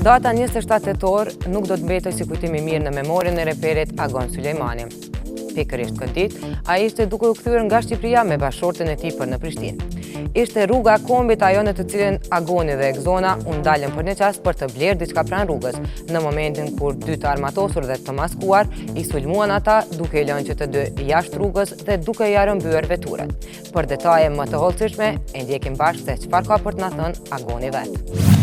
Data 27 tetor nuk do të mbetoj si kujtim i mirë në memorien e reperit Agon Sulejmani. Pikërisht këtë ditë, ai ishte duke u kthyer nga Shqipëria me bashortën e tij për në Prishtinë. Ishte rruga Kombit ajo në të cilën Agoni dhe Egzona u ndalën për një çast për të blerë diçka pranë rrugës, në momentin kur dy të armatosur dhe të maskuar i sulmuan ata duke i lënë që të dy jashtë rrugës dhe duke i rrëmbyer veturat. Për detaje më të hollësishme, e ndjekim bashkë se çfarë ka për të na thënë Agoni vet.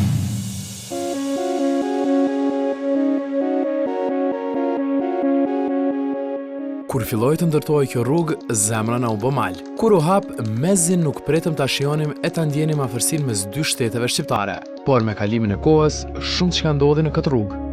Kur filloi të ndërtohej kjo rrugë, zemra na u bë mal. Kur u hap, mezi nuk pretëm ta shijonim e ta ndjenim afërsinë mes dy shteteve shqiptare. Por me kalimin e kohës, shumë çka ndodhi në këtë rrugë.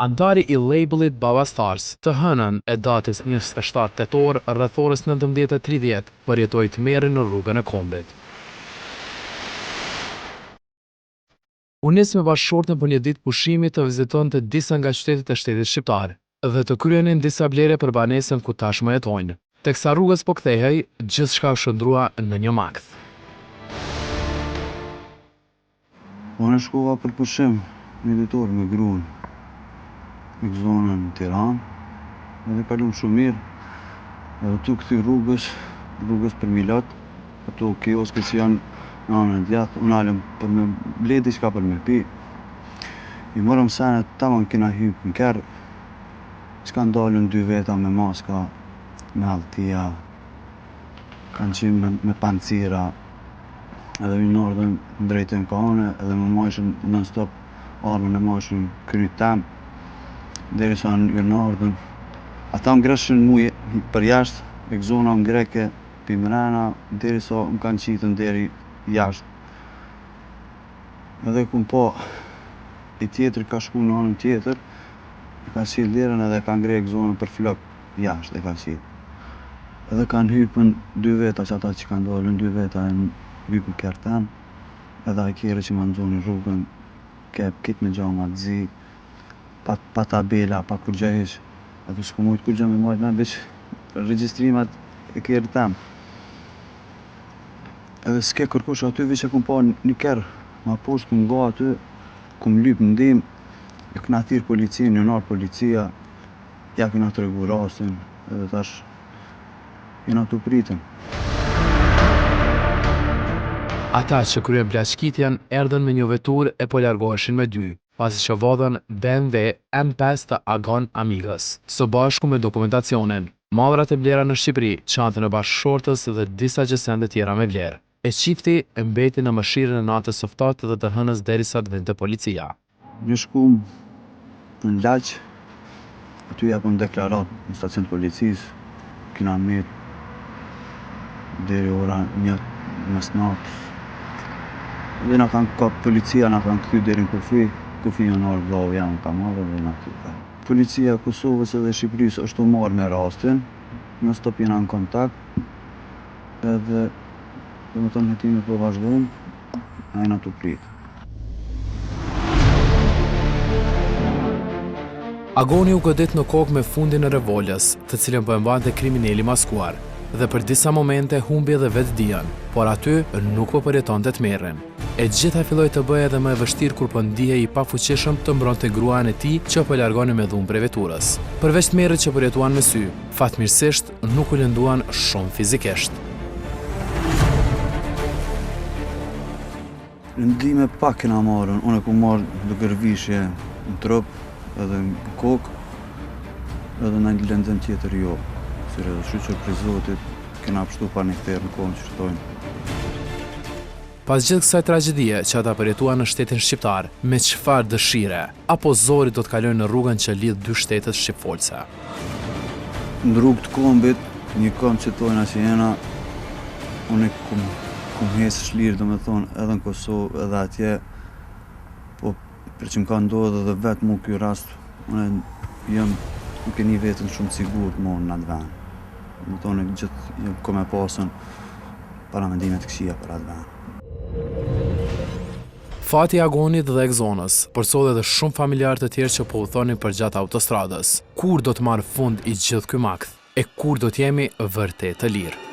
Antari i labelit Baba Stars, të hënën e datës 27 tetor rreth orës 19:30 përjetoi tmerrin në rrugën e Kombit. U nis me bashkëshortën për një ditë pushimi të vizitonte disa nga qytetet e shtetit shqiptar dhe të kryenin disa blerje për banesën ku tashmë jetojnë. Teksa rrugës po kthehej, gjithçka u shndrua në një makth. Unë shkova për pushim një ditor me gruan në zonën në Tiranë, edhe kalum shumë mirë, edhe tu këthi rrugës për Milat, ato kioske që janë në anën djathtë, unë alëm për me ble diçka për me pi. I morëm senet, tamam kena hyp në kerr, s'kan dalën dy veta me maska, me halltia, kanë qenë me pancira, edhe në ardhen drejtën kane, edhe më majshën non-stop armën e majshën kryt tem, derisa në ardhen. Ata më greshën mu për jashtë, Egzona më greke pi mrena, derisa më kanë qitën deri jashtë. Edhe kun po i tjetër ka shku në anën tjetër, ka qitë lirën edhe kanë gre Egzonën për flok jashtë e ka qitë. Edhe kanë hypën dy veta që ata që kanë dalën, dy veta e hypën kerten, edhe a kjere që më nëzoni rrugën, kep kit me gjama të zi, pa tabela, pa kur gjë hiq. Edhe s'ku mujt kur gjë me majt me veç regjistrimat e kjerë tem. Edhe s'ke kërkush aty veç e kum pa një kerr ma poshtë kum ga aty, kum lyp ndim, e kena thirr policin, ju nar policia, ja kena tregu rastin, edhe tash jena tu pritën. Ata që kryen plaçkitjen erdhën me një veturë e po largoheshin me dy, pasi që vodhën BMW M5 të Agon Amigos, së bashku me dokumentacionin, mallrat e blera në Shqipëri, çantën e bashkëshortës dhe disa gjësende tjera me vlerë. E çifti e mbeti në mëshirën e natës së ftohtë dhe të hënës derisa të vinte policia. Një shkum në Laq, aty japën deklarat në stacion të policisë, kena met deri ora 1 mes natës. Dhe na kanë kap policia, na kanë kthy deri në kufi në orë vlau janë ka marrë dhe na kthy. Policia e Kosovës edhe Shqipërisë është u marrë me rastin, në stop jena në kontakt, edhe dhe më tonë hetimi po vazhdojnë, a jena tu pritë. Agoni u godit në kokë me fundin e revolës, të cilën po e mbante kriminali maskuar, dhe për disa momente humbi edhe vetë dijen, por aty nuk po përjetonte tmerrin. E gjitha filloi të bëhej edhe më e vështirë kur po ndihej i pafuqishëm të mbronte gruan e tij që po largonin me dhunë prej veturës. Përveç tmerrit që përjetuan me sy, fatmirësisht nuk u lënduan shumë fizikisht. Lëndime pak kena marrën, unë e ku marrë duke rvishje në trup, edhe në kokë, edhe në një lëndzim tjetër jo. Sire dhe shqyqër për Zotit, kena pështu pa një këterë në kohën që shtojnë. Pas gjithë kësaj tragjedie që ata përjetuan në shtetin shqiptar, me çfarë dëshire, apo zori do të kalojnë në rrugën që lidh dy shtetet shqipfolse? Në rrugë të Kombit, një këmbë që tojna që jena, unë kum hesë shlirë, do me thonë, edhe në Kosovë, edhe atje, po për që më ka ndodhë edhe vetë mu kjo rast, unë nuk e një vetën shumë sigurt më në atë vend. Më thonë, gjithë kom e pasën para mendimet këqija për atë vend. Fati i Agonit dhe Egzonës përsolli edhe shumë familjarë të tjerë që po udhtonin përgjatë autostradës. Kur do të marrë fund i gjithë ky makth? E kur do t'jemi vërtet të lirë?